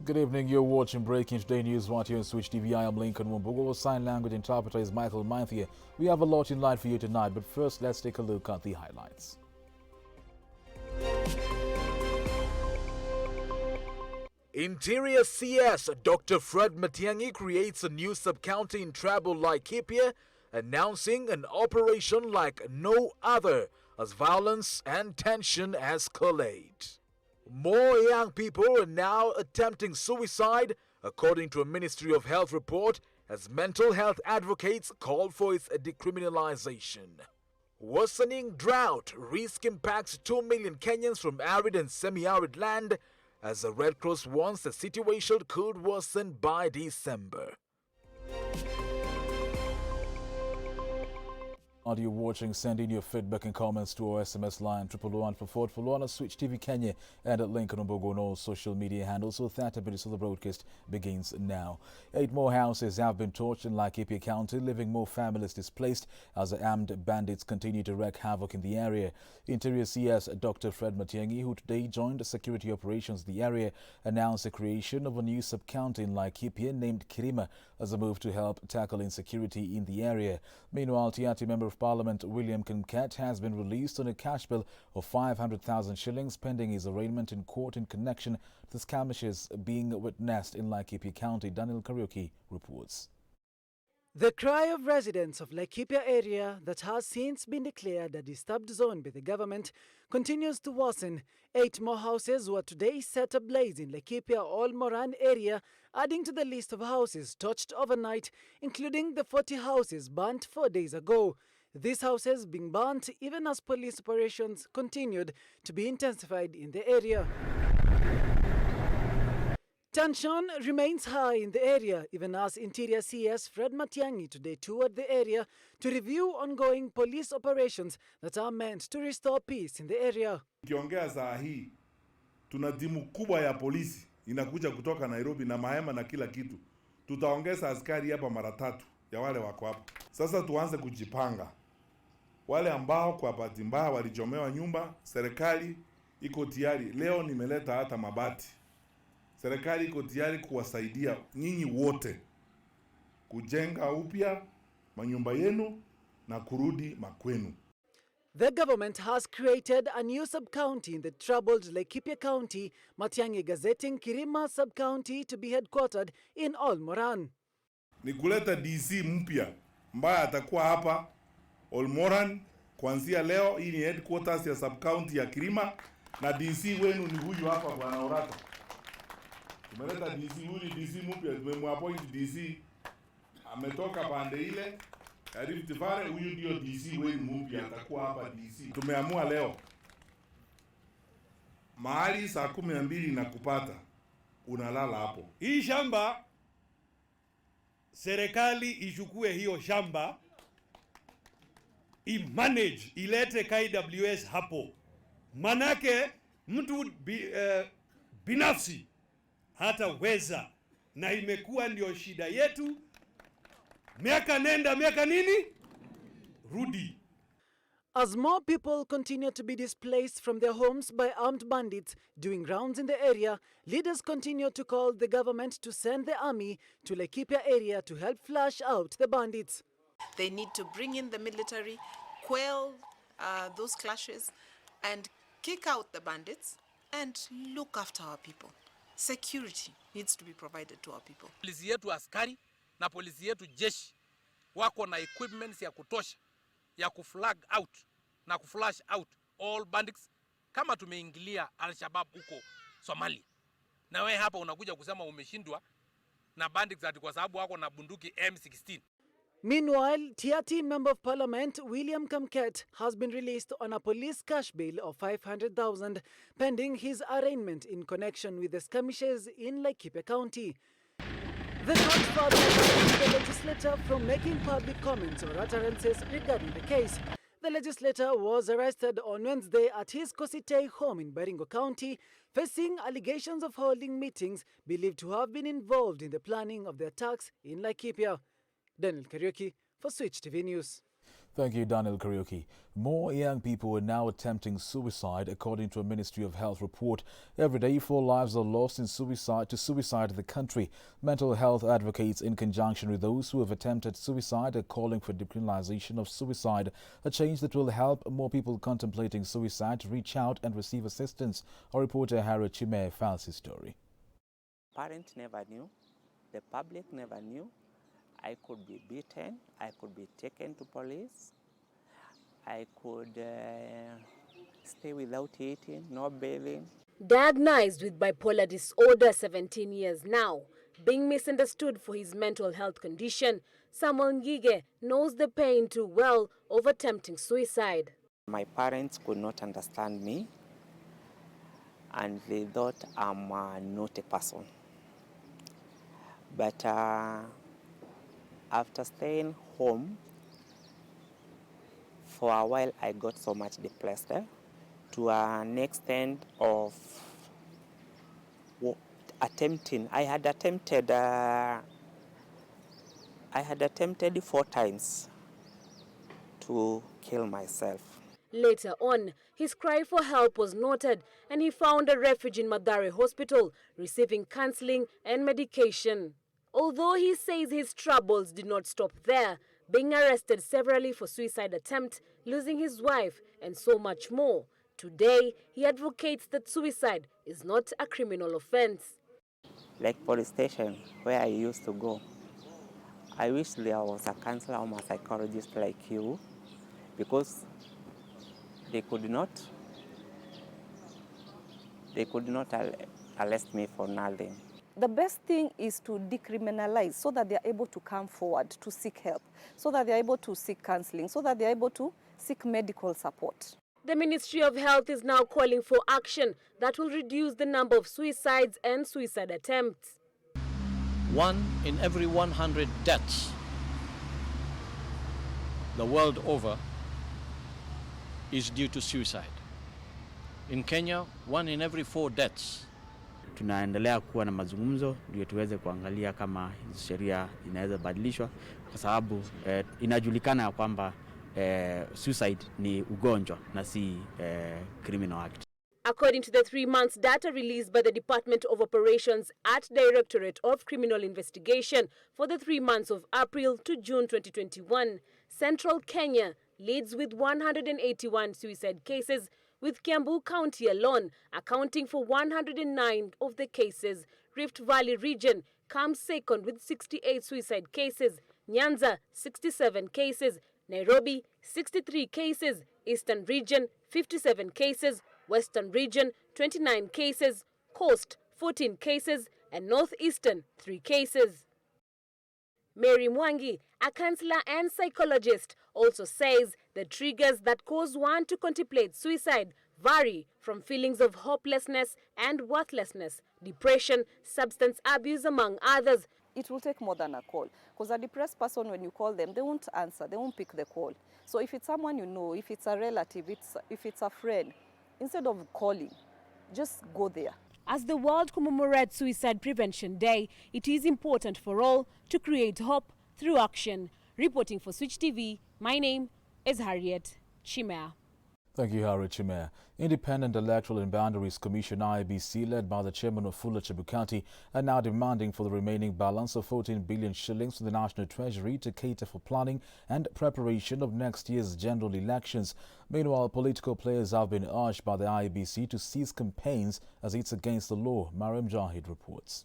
Good evening, you're watching Breaking Today News right here on Switch TV. I am Lincoln Wumbugo. Our sign language interpreter is Michael Manthia. We have a lot in line for you tonight, but first let's take a look at the highlights. Interior CS Dr. Fred Matiang'i creates a new sub-county in tribal Laikipia, announcing an operation like no other as violence and tension escalate. More young people are now attempting suicide, according to a Ministry of Health report, as mental health advocates call for its decriminalization. Worsening drought risk impacts 2 million Kenyans from arid and semi-arid land, as the Red Cross warns the situation could worsen by December. Are you watching? Send in your feedback and comments to our SMS line 11144 on Switch TV Kenya and at Lincoln Wumbugo on all social media handles. So 30 minutes of the broadcast begins now. 8 more houses have been torched in Laikipia County, leaving more families displaced as the armed bandits continue to wreak havoc in the area. Interior CS Dr. Fred Matiang'i, who today joined security operations in the area, announced the creation of a new sub-county in Laikipia named Kirima as a move to help tackle insecurity in the area. Meanwhile, Tiaty Member of Parliament William Kamket has been released on a cash bill of 500,000 shillings pending his arraignment in court in connection to the skirmishes being witnessed in Laikipia County. Daniel Kariuki reports. The cry of residents of Laikipia area that has since been declared a disturbed zone by the government continues to worsen. 8 more houses were today set ablaze in Laikipia Olmoran area, adding to the list of houses torched overnight, including the 40 houses burnt 4 days ago. These houses being burnt even as police operations continued to be intensified in the area. Tension remains high in the area, even as Interior CS Fred Matiang'i today toured the area to review ongoing police operations that are meant to restore peace in the area. Kiongea saa hii, tuna timu kubwa ya polisi inakuja kutoka Nairobi na mahema na kila kitu. Tutaongeza askari hapa mara 3 ya wale wako hapa. Sasa tuanze kujipanga. Wale ambao kwa bahati mbaya walichomewa nyumba, serikali iko tayari. Leo nimeleta hata mabati. Serikali iko tayari kuwasaidia nyinyi wote kujenga upya manyumba yenu na kurudi makwenu. The government has created a new sub-county in the troubled Laikipia County, Matiang'i gazetting Kirima sub-county to be headquartered in Olmoran. Ni kuleta DC mpya ambaye atakuwa hapa Olmoran kuanzia leo. Hii ni headquarters ya sub-county ya Kirima na DC wenu ni huyu hapa Bwana Orata. Tumeleta DC, huyu DC mpya, tumemwappoint DC. Ametoka pande ile ya Rift Valley, huyu ndio DC wenu mpya, atakuwa hapa DC. Tumeamua leo mahali saa 12 na kupata unalala hapo. Hii shamba serikali ichukue hiyo shamba i-manage, ilete KWS hapo. Manake mtu binafsi hata weza, na imekuwa ndio shida yetu. Miaka nenda miaka nini rudi. As more people continue to be displaced from their homes by armed bandits doing rounds in the area, leaders continue to call the government to send the army to Laikipia area to help flush out the bandits. They need to bring in the military, quell those clashes, and kick out the bandits and look after our people. Security needs to be provided to our people. Polisi yetu askari na polisi yetu jeshi wako na equipments ya kutosha ya kuflag out na kuflash out all bandits. Kama tumeingilia Al-Shabaab huko Somalia, na wewe hapa unakuja kusema umeshindwa na bandits ati kwa sababu wako na bunduki M16. Meanwhile, Tiaty Member of Parliament William Kamket has been released on a police cash bail of 500,000 pending his arraignment in connection with the skirmishes in Laikipia County. The court further banned the legislator from making public comments or utterances regarding the case. The legislator was arrested on Wednesday at his Kositei home in Baringo County, facing allegations of holding meetings believed to have been involved in the planning of the attacks in Laikipia. Daniel Kariuki for Switch TV News. Thank you, Daniel Karaoke. More young people are now attempting suicide, according to a Ministry of Health report. Every day, 4 lives are lost to suicide in the country. Mental health advocates, in conjunction with those who have attempted suicide, are calling for decriminalization of suicide, a change that will help more people contemplating suicide to reach out and receive assistance. Our reporter Harry Chime files his story. Parents never knew, the public never knew. I could be beaten, I could be taken to police, I could stay without eating, no bathing. Diagnosed with bipolar disorder 17 years now, being misunderstood for his mental health condition, Samuel Ngige knows the pain too well of attempting suicide. My parents could not understand me and they thought I'm not a person. But after staying home for a while, I got so much depressed to an extent of attempting. I had attempted 4 times to kill myself. Later on, his cry for help was noted and he found a refuge in Mathare Hospital, receiving counseling and medication. Although he says his troubles did not stop there, being arrested severally for suicide attempt, losing his wife, and so much more, today he advocates that suicide is not a criminal offense. Like police station where I used to go, I wish there was a counselor or a psychologist like you, because they could not arrest me for nothing. The best thing is to decriminalize so that they are able to come forward to seek help, so that they are able to seek counseling, so that they are able to seek medical support. The Ministry of Health is now calling for action that will reduce the number of suicides and suicide attempts. 1 in every 100 deaths the world over is due to suicide. In Kenya, 1 in every 4 deaths. Tunaendelea kuwa na mazungumzo ndio tuweze kuangalia kama hizo sheria inaweza badilishwa, kwa sababu inajulikana kwamba suicide ni ugonjwa na si criminal act. According to the 3 months data released by the Department of Operations at Directorate of Criminal Investigation for the 3 months of April to June 2021, Central Kenya leads with 181 suicide cases, with Kiambu County alone accounting for 109 of the cases. Rift Valley region comes second with 68 suicide cases, Nyanza 67 cases, Nairobi 63 cases, Eastern region 57 cases, Western region 29 cases, Coast 14 cases, and Northeastern 3 cases. Mary Mwangi, a counselor and psychologist, also says the triggers that cause one to contemplate suicide vary from feelings of hopelessness and worthlessness, depression, substance abuse, among others. It will take more than a call, because a depressed person, when you call them, they won't answer, they won't pick the call. So if it's someone you know, if it's a relative, if it's a friend, instead of calling, just go there. As the world commemorates Suicide Prevention Day, it is important for all to create hope through action. Reporting for Switch TV, my name is Harriet Chimea. Thank you, Harry Chimea. Independent Electoral and Boundaries Commission IEBC, led by the chairman of Fuller Chebukati, are now demanding for the remaining balance of 14 billion shillings to the National Treasury to cater for planning and preparation of next year's general elections. Meanwhile, political players have been urged by the IEBC to cease campaigns as it's against the law. Mariam Jahid reports.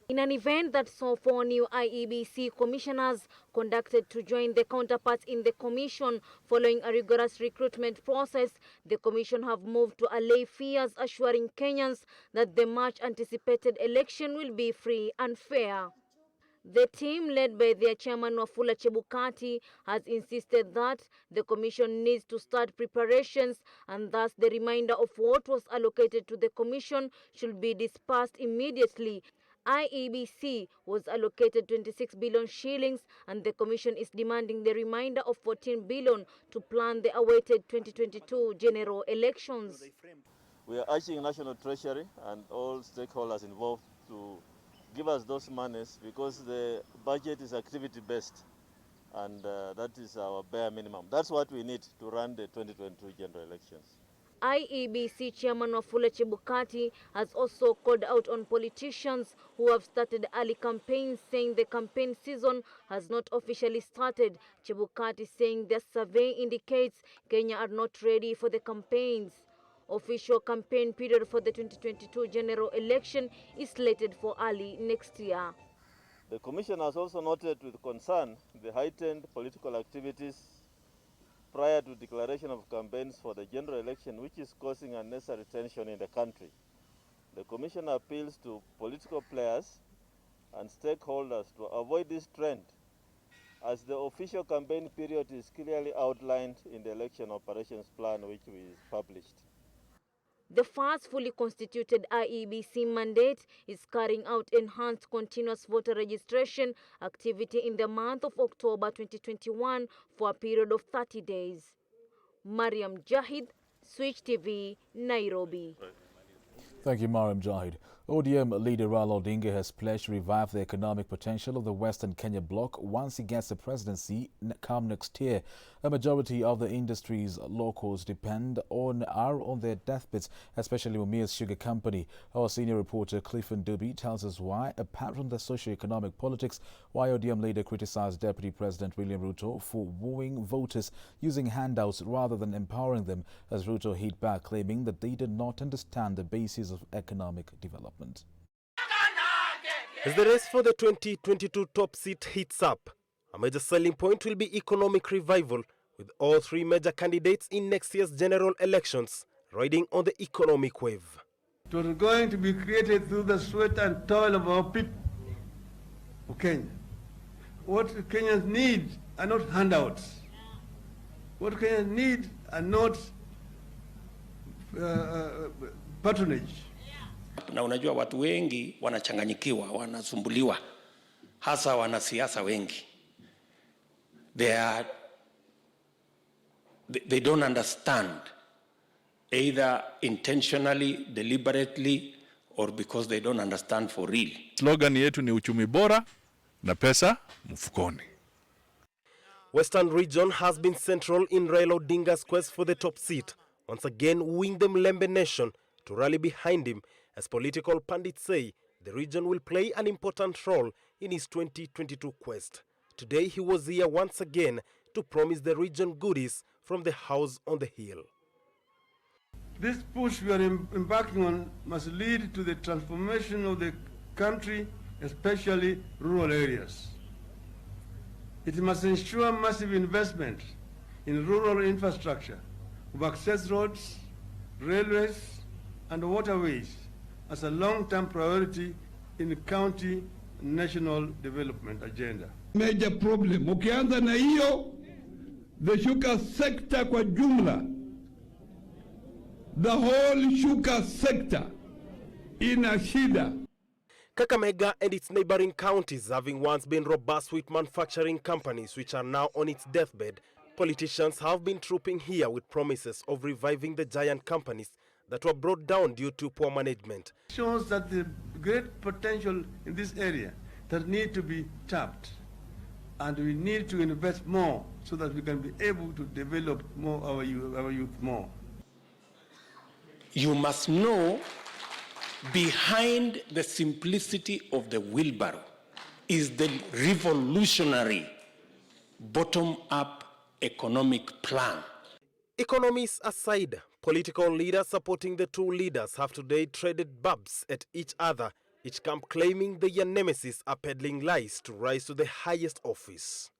In an event that saw 4 new IEBC commissioners conducted to join their counterparts in the commission following a rigorous recruitment process, the commission have moved to allay fears, assuring Kenyans that the much-anticipated election will be free and fair. The team, led by their chairman Wafula Chebukati, has insisted that the commission needs to start preparations and thus the remainder of what was allocated to the commission should be dispersed immediately. IEBC was allocated 26 billion shillings and the commission is demanding the remainder of 14 billion to plan the awaited 2022 general elections. We are urging National Treasury and all stakeholders involved to give us those monies, because the budget is activity-based and that is our bare minimum. That's what we need to run the 2022 general elections. IEBC Chairman Wafula Chebukati has also called out on politicians who have started early campaigns, saying the campaign season has not officially started. Chebukati saying their survey indicates Kenya are not ready for the campaigns. Official campaign period for the 2022 general election is slated for early next year. The Commission has also noted with concern the heightened political activities prior to declaration of campaigns for the general election, which is causing unnecessary tension in the country. The Commission appeals to political players and stakeholders to avoid this trend, as the official campaign period is clearly outlined in the election operations plan which we published. The first fully constituted IEBC mandate is carrying out enhanced continuous voter registration activity in the month of October 2021 for a period of 30 days. Mariam Jahid, Switch TV, Nairobi. Thank you, Mariam Jahid. ODM leader Raila Odinga has pledged to revive the economic potential of the Western Kenya bloc once he gets the presidency come next year. A majority of the industry's locals are on their deathbeds, especially Mumias Sugar Company. Our senior reporter Clifford Duby tells us why, apart from the socio-economic politics, why ODM leader criticized Deputy President William Ruto for wooing voters using handouts rather than empowering them, as Ruto hit back, claiming that they did not understand the basis of economic development. As the race for the 2022 top seat heats up, a major selling point will be economic revival, with all three major candidates in next year's general elections riding on the economic wave. It was going to be created through the sweat and toil of our people of Kenya. What Kenyans need are not handouts. What Kenyans need are not patronage. Na unajua watu wengi wanachanganyikiwa, wanasumbuliwa, hasa wanasiasa wengi. They don't understand, either intentionally, deliberately, or because they don't understand for real. Slogan yetu ni uchumi bora na pesa mfukoni. Western region has been central in Raila Odinga's quest for the top seat, once again wooing the Mlembe nation to rally behind him, as political pundits say the region will play an important role in his 2022 quest. Today he was here once again to promise the region goodies from the house on the hill. This push we are embarking on must lead to the transformation of the country, especially rural areas. It must ensure massive investment in rural infrastructure of access roads, railways, and waterways as a long-term priority in the county national development agenda. Major problem. Ukianza na hiyo, the sugar sector kwa jumla, the whole sugar sector ina shida. Kakamega and its neighboring counties having once been robust with manufacturing companies which are now on its deathbed, politicians have been trooping here with promises of reviving the giant companies that were brought down due to poor management. Shows that the great potential in this area that need to be tapped, and we need to invest more so that we can be able to develop more our youth more. You must know, behind the simplicity of the wheelbarrow is the revolutionary bottom-up economic plan. Economists aside, political leaders supporting the two leaders have today traded barbs at each other, each camp claiming their nemesis are peddling lies to rise to the highest office.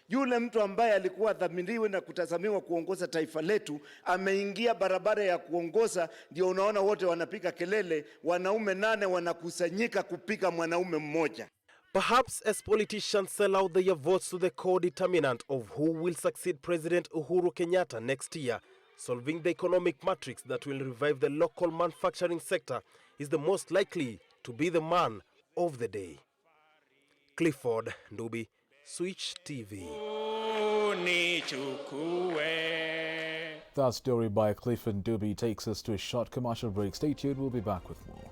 Yule mtu ambaye alikuwa dhamiriwe na kutazamiwa kuongoza taifa letu ameingia barabara ya kuongoza, ndio unaona wote wanapiga kelele, wanaume 8 wanakusanyika kupika mwanaume mmoja. Perhaps as politicians sell out their votes to the core determinant of who will succeed President Uhuru Kenyatta next year, solving the economic matrix that will revive the local manufacturing sector is the most likely to be the man of the day. Clifford Ndubi, Switch TV. That story by Clifford Ndubi takes us to a short commercial break. Stay tuned, we'll be back with more.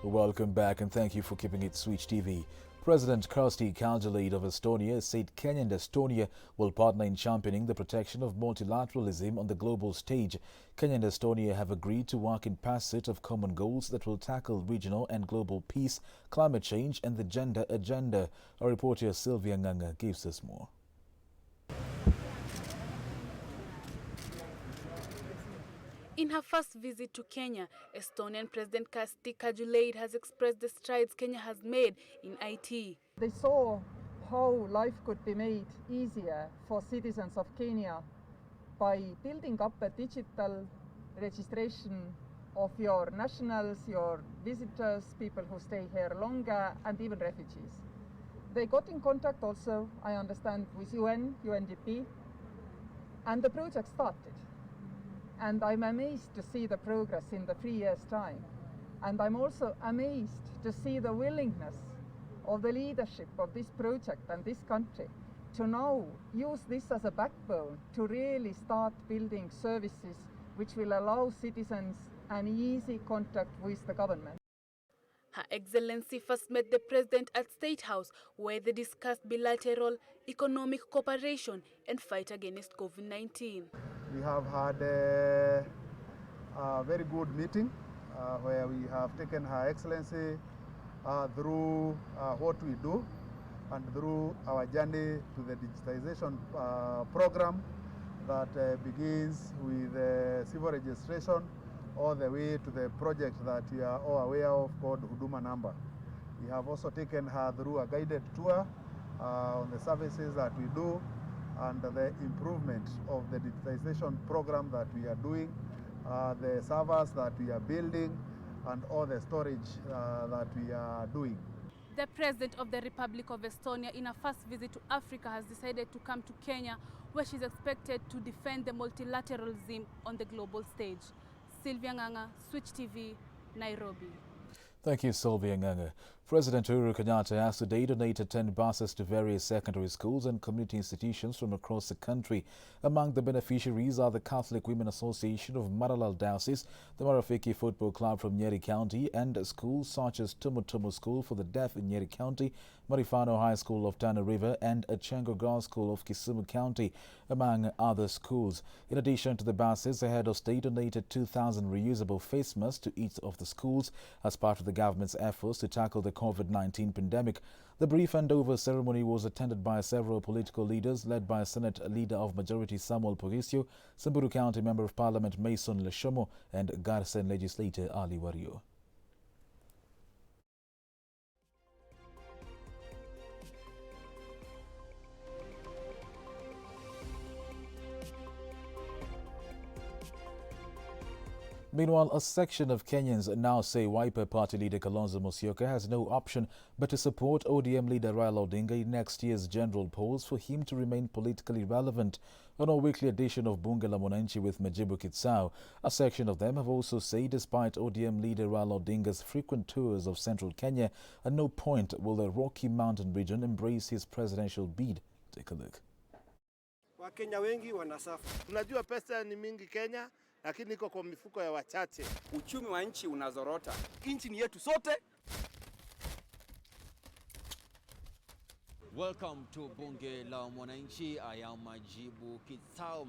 Welcome back and thank you for keeping it Switch TV. President Kersti Kaljulaid of Estonia said Kenya and Estonia will partner in championing the protection of multilateralism on the global stage. Kenya and Estonia have agreed to work in pursuit of common goals that will tackle regional and global peace, climate change and the gender agenda. Our reporter Sylvia Nganga gives us more. In her first visit to Kenya, Estonian President Kersti Kaljulaid has expressed the strides Kenya has made in IT. They saw how life could be made easier for citizens of Kenya by building up a digital registration of your nationals, your visitors, people who stay here longer, and even refugees. They got in contact also, I understand, with UN, UNDP, and the project started. And I'm amazed to see the progress in the 3 years' time. And I'm also amazed to see the willingness of the leadership of this project and this country to now use this as a backbone to really start building services which will allow citizens an easy contact with the government. Her Excellency first met the President at State House, where they discussed bilateral economic cooperation and fight against COVID-19. We have had a very good meeting where we have taken Her Excellency through what we do and through our journey to the digitization program that begins with civil registration all the way to the project that we are all aware of called Huduma Number. We have also taken her through a guided tour on the services that we do and the improvement of the digitization program that we are doing, the servers that we are building, and all the storage that we are doing. The President of the Republic of Estonia, in her first visit to Africa, has decided to come to Kenya, where she's expected to defend the multilateralism on the global stage. Sylvia Nganga, Switch TV, Nairobi. Thank you, Sylvia Nganga. President Uhuru Kenyatta has today donated 10 buses to various secondary schools and community institutions from across the country. Among the beneficiaries are the Catholic Women Association of Maralal Diocese, the Marafiki Football Club from Nyeri County, and schools such as Tumutumu School for the Deaf in Nyeri County, Marifano High School of Tana River, and Achengo Girls School of Kisumu County, among other schools. In addition to the buses, the head of state donated 2,000 reusable face masks to each of the schools as part of the government's efforts to tackle the COVID-19 pandemic. The brief handover ceremony was attended by several political leaders, led by Senate Leader of Majority Samuel Pogisio, Samburu County Member of Parliament Mason Leshomo, and Garsen Legislator Ali Wario. Meanwhile, a section of Kenyans now say Wiper Party leader Kalonzo Musyoka has no option but to support ODM leader Raila Odinga in next year's general polls for him to remain politically relevant. On our weekly edition of Bunge la Mwananchi with Majibu Kitsao, a section of them have also said despite ODM leader Raila Odinga's frequent tours of central Kenya, at no point will the Rocky Mountain region embrace his presidential bid. Take a look. Wakenya wengi wanasafa. Tunajua pesa ni mingi Kenya, lakini iko kwa mifuko ya wachache. Uchumi wa nchi unazorota. Nchi ni yetu sote. Welcome to Bunge la Mwananchi. I am Majibu Kitsao.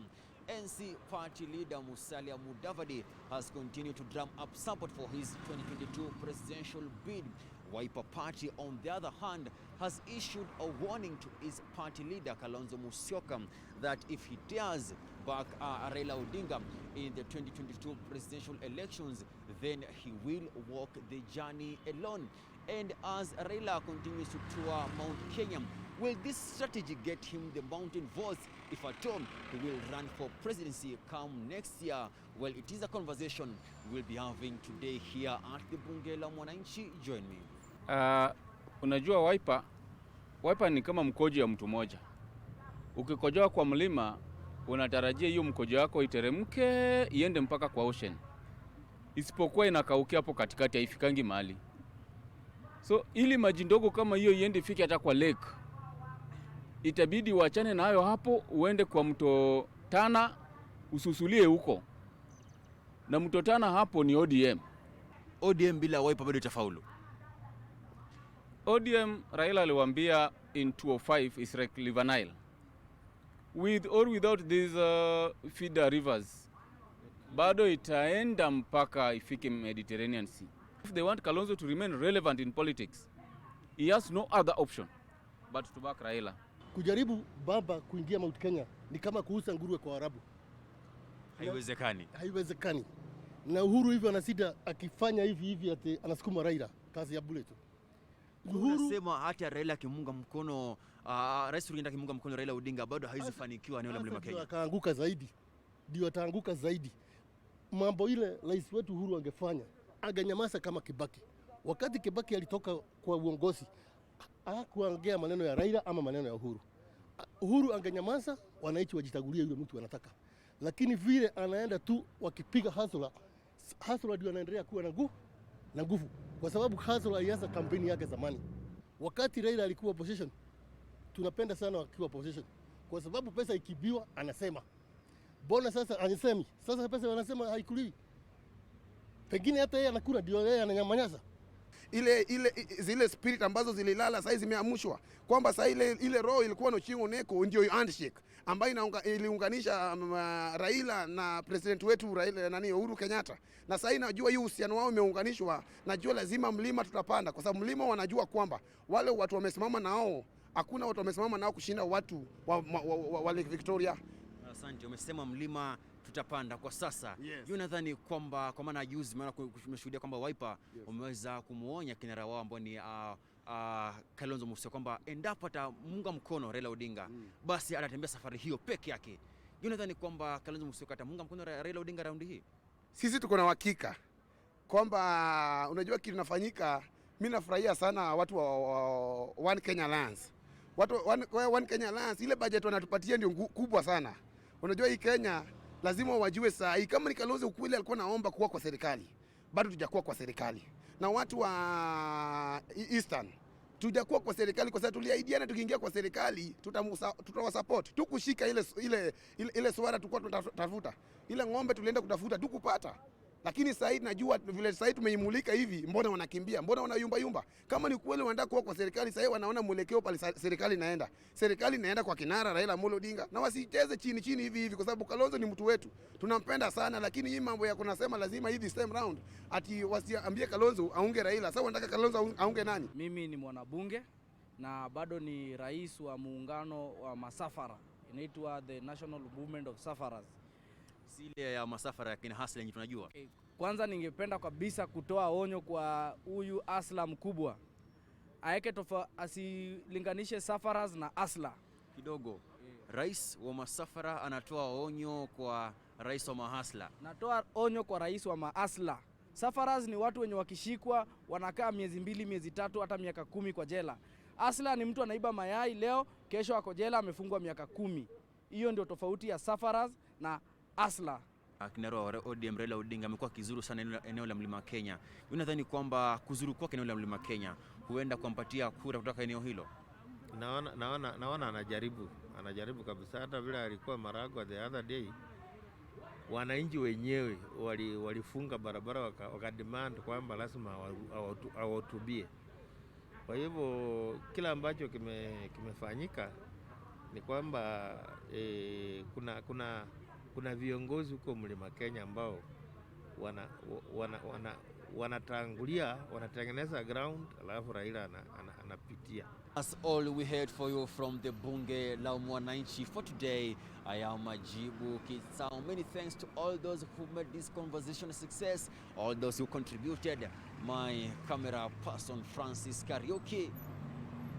NC party leader Musalia Mudavadi has continued to drum up support for his 2022 presidential bid. Wiper Party, on the other hand, has issued a warning to his party leader Kalonzo Musyoka that if he dares back Raila Odinga in the 2022 presidential elections, then he will walk the journey alone. And as Raila continues to tour Mount Kenya, will this strategy get him the mountain votes if at all he will run for presidency come next year? Well, it is a conversation we'll be having today here at the Bunge la Mwananchi. Join me. Unajua Wiper ni kama mkojo ya mtu moja. Ukikojoa kwa mlima, unatarajia hiyo mkojo wako iteremke iende mpaka kwa ocean. Isipokuwa inakaukia hapo katikati, haifikangi mahali. So ili maji ndogo kama hiyo iende ifike hata kwa lake, itabidi uachane nayo hapo, uende kwa mto Tana ususulie huko. Na mto Tana hapo ni ODM. ODM bila Wiper bado itafaulu? ODM Raila aliwaambia in 205 is like River Nile. With or without these feeder rivers, bado itaenda mpaka ifike Mediterranean Sea. If they want Kalonzo to remain relevant in politics, he has no other option but to back Raila. Kujaribu baba kuingia Mount Kenya ni kama kuuza nguruwe kwa Arabu. Haiwezekani. Haiwezekani. Na Uhuru hivyo anasida akifanya hivi ati anasukuma Raila kazi ya bure tu. Unasema hata Raila akimunga mkono Rais Ruto akimunga mkono Raila Odinga bado haizifanikiwa eneo la Mlima Kenya. Akaanguka zaidi. Ndio ataanguka zaidi. Mambo ile rais wetu Uhuru angefanya, anganyamaza kama Kibaki. Wakati Kibaki alitoka kwa uongozi, hakuongea maneno ya Raila ama maneno ya Uhuru. Uhuru anganyamaza, wananchi wajitagulie yule mtu wanataka. Lakini vile anaenda tu wakipiga Hasla ndio anaendelea kuwa na nguvu. Kwa sababu Hasla alianza kampeni yake zamani. Wakati Raila alikuwa opposition, tunapenda sana wakiwa opposition. Kwa sababu pesa ikibiwa anasema. Bona sasa anisemi. Sasa pesa wanasema haikuliwi. Pengine hata yeye anakula ndio yeye ananyamaza. Zile spirit ambazo zililala sasa zimeamshwa, kwamba sasa ile roho ilikuwa no chingo neko ndio handshake ambayo iliunganisha Raila na president wetu Raila Uhuru Kenyatta. Na sasa najua hiyo uhusiano wao umeunganishwa, najua lazima mlima tutapanda, kwa sababu mlima wanajua kwamba wale watu wamesimama nao, hakuna watu wamesimama nao kushinda watu wa Lake Victoria. Asante, umesema mlima tutapanda kwa sasa. Yes. Nadhani kwamba kwa maana juzi maana tumeshuhudia kwamba Wiper wameweza kumuonya kinara wao ambao ni Kalonzo Musyoka kwamba endapo atamunga mkono Raila Odinga basi atatembea safari hiyo peke yake. Nadhani kwamba Kalonzo Musyoka atamunga mkono Raila Odinga raundi hii. Sisi tuko na uhakika kwamba unajua kitu kinafanyika. Mimi nafurahia sana watu wa One Kenya Alliance. Watu One Kenya Alliance, ile budget wanatupatia ndio kubwa sana. Unajua hii Kenya lazima wajue saa hii kama ni Kalonzo ukweli alikuwa naomba kuwa kwa serikali, bado tujakuwa kwa serikali. Na watu wa Eastern tujakuwa kwa serikali kwa sababu tuliahidiana tukiingia kwa serikali tutawasupport. Tukushika ile swala tulikuwa tunatafuta. Ile ng'ombe tulienda kutafuta tukupata. Lakini sasa hivi najua vile sasa tumeimulika hivi, mbona wanakimbia? Mbona wanayumba? Kama ni kweli wanataka kuwa kwa serikali, sasa wanaona mwelekeo pale serikali inaenda. Serikali inaenda kwa kinara Raila Amolo Odinga, na wasicheze chini hivi kwa sababu Kalonzo ni mtu wetu. Tunampenda sana, lakini hii mambo ya kunasema lazima hivi time round ati wasiambie Kalonzo aunge Raila. Sasa wanataka Kalonzo aunge nani? Mimi ni mwanabunge na bado ni rais wa muungano wa masafara. Inaitwa the National Movement of Safaras. Ile ya masafara ya kina Hasla yenye tunajua. Kwanza ningependa kabisa kutoa onyo kwa huyu Asla mkubwa. Aeke asilinganishe Safaras na Asla. Kidogo. Rais wa masafara anatoa onyo kwa rais wa mahasla. Natoa onyo kwa rais wa maasla. Safaras ni watu wenye wakishikwa wanakaa miezi 2, miezi 3 hata miaka 10 kwa jela. Asla ni mtu anaiba mayai leo, kesho ako jela amefungwa miaka 10. Hiyo ndio tofauti ya Safaras na Asla. Kinara wa ODM Raila Odinga amekuwa kizuru sana eneo la Mlima Kenya. Unadhani kwamba kuzuru kwake eneo la Mlima Kenya huenda kumpatia kura kutoka eneo hilo? Naona anajaribu kabisa. Hata vile alikuwa Maragwa the other day, wananchi wenyewe walifunga barabara wakademand kwamba lazima awahutubie. Kwa hivyo kila ambacho kimefanyika ni kwamba kuna viongozi huko Mlima Kenya ambao wanatangulia, wanatengeneza ground, alafu Raila anapitia. That's all we heard for you from the Bunge la Mwananchi for today. I am Majibu Kitsao. Many thanks to all those who made this conversation a success, all those who contributed. My camera person Francis Karaoke.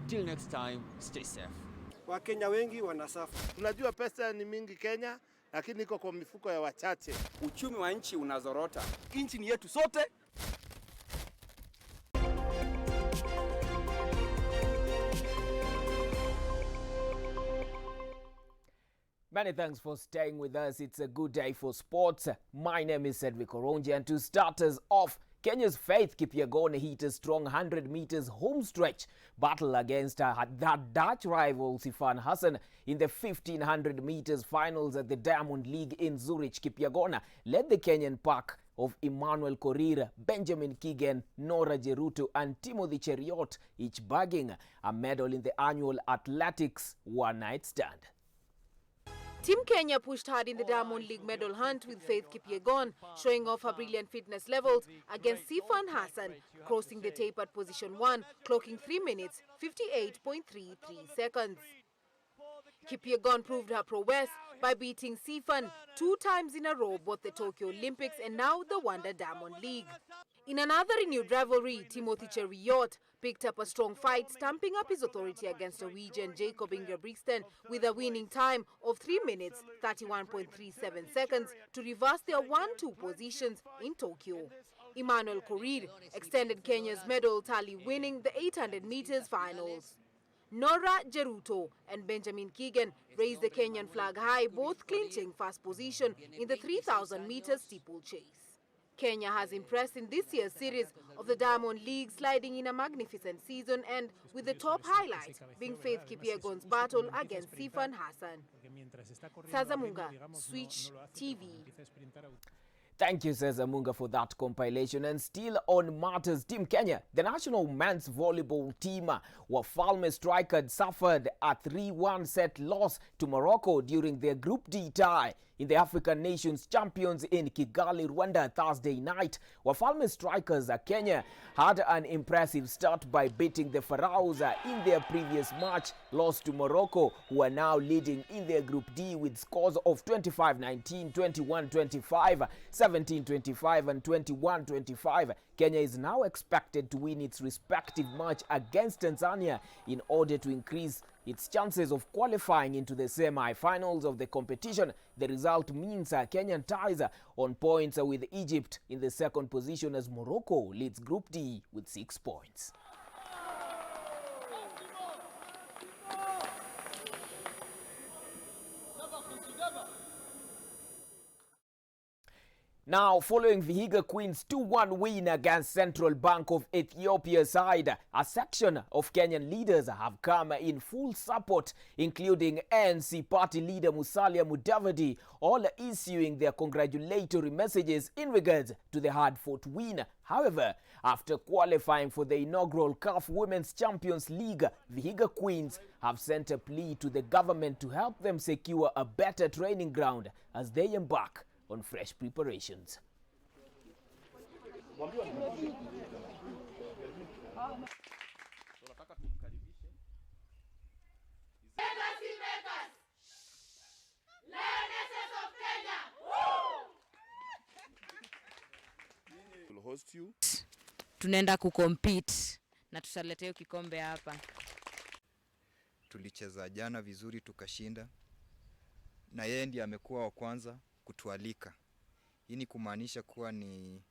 Till next time, stay safe. Wakenya wengi wanasafa. Tunajua pesa ni mingi Kenya, lakini iko kwa mifuko ya wachache. Uchumi wa nchi unazorota. Nchi ni yetu sote. Many thanks for staying with us. It's a good day for sports. My name is Cedric Oronji, and to start us off, Kenya's Faith Kipyegon hit a strong 100 meters home stretch battle against that Dutch rival Sifan Hassan in the 1500 meters finals at the Diamond League in Zurich. Kipyegon led the Kenyan pack of Emmanuel Korir, Benjamin Kigen, Nora Jeruto and Timothy Cheriot, each bagging a medal in the annual athletics one-night stand. Team Kenya pushed hard in the Diamond League medal hunt with Faith Kipyegon, showing off her brilliant fitness levels against Sifan Hassan, crossing the tape at position 1, clocking 3 minutes, 58.33 seconds. Kipyegon proved her prowess by beating Sifan 2 times in a row, both the Tokyo Olympics and now the Wonder Diamond League. In another renewed rivalry, Timothy Cheriot picked up a strong fight, stamping up his authority against Norwegian Jacob Ingebrigtsen with a winning time of 3 minutes, 31.37 seconds to reverse their 1-2 positions in Tokyo. Emmanuel Korir extended Kenya's medal tally, winning the 800 meters finals. Nora Jeruto and Benjamin Kigen raised the Kenyan flag high, both clinching first position in the 3,000 meters steeplechase. Kenya has impressed in this year's series of the Diamond League, sliding in a magnificent season, and with the top highlight being Faith Kipyegon's battle against Sifan Hassan. Sazamunga, Switch TV. Thank you, Sazamunga, for that compilation. And still on matters, Team Kenya, the national men's volleyball team, Wafalme Strikers suffered a 3-1 set loss to Morocco during their Group D tie in the African Nations Champions in Kigali, Rwanda, Thursday night. Wafalme Strikers, Kenya, had an impressive start by beating the Pharaohs in their previous match, lost to Morocco, who are now leading in their Group D with scores of 25-19, 21-25, 17-25 and 21-25. Kenya is now expected to win its respective match against Tanzania in order to increase its chances of qualifying into the semi-finals of the competition. The result means Kenyan ties on points with Egypt in the second position as Morocco leads Group D with 6 points. Now, following Vihiga Queens' 2-1 win against Central Bank of Ethiopia side, a section of Kenyan leaders have come in full support, including ANC party leader Musalia Mudavadi, all issuing their congratulatory messages in regards to the hard-fought win. However, after qualifying for the inaugural CAF Women's Champions League, Vihiga Queens have sent a plea to the government to help them secure a better training ground as they embark on fresh preparations. Tunaenda kucompete na tutaletea kikombe hapa. Tulicheza jana vizuri tukashinda, na yeye ndiye amekuwa wa kwanza kutualika. Hii ni kumaanisha kuwa ni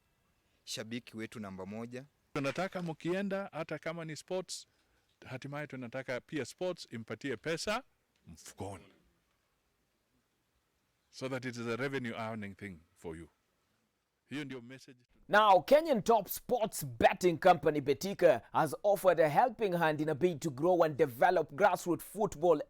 shabiki wetu namba 1. Tunataka mkienda hata kama ni sports, hatimaye tunataka pia sports impatie pesa mfukoni, so that it is a revenue earning thing for you. Hiyo ndio message. Now, Kenyan top sports betting company Betika has offered a helping hand in a bid to grow and develop grassroots football.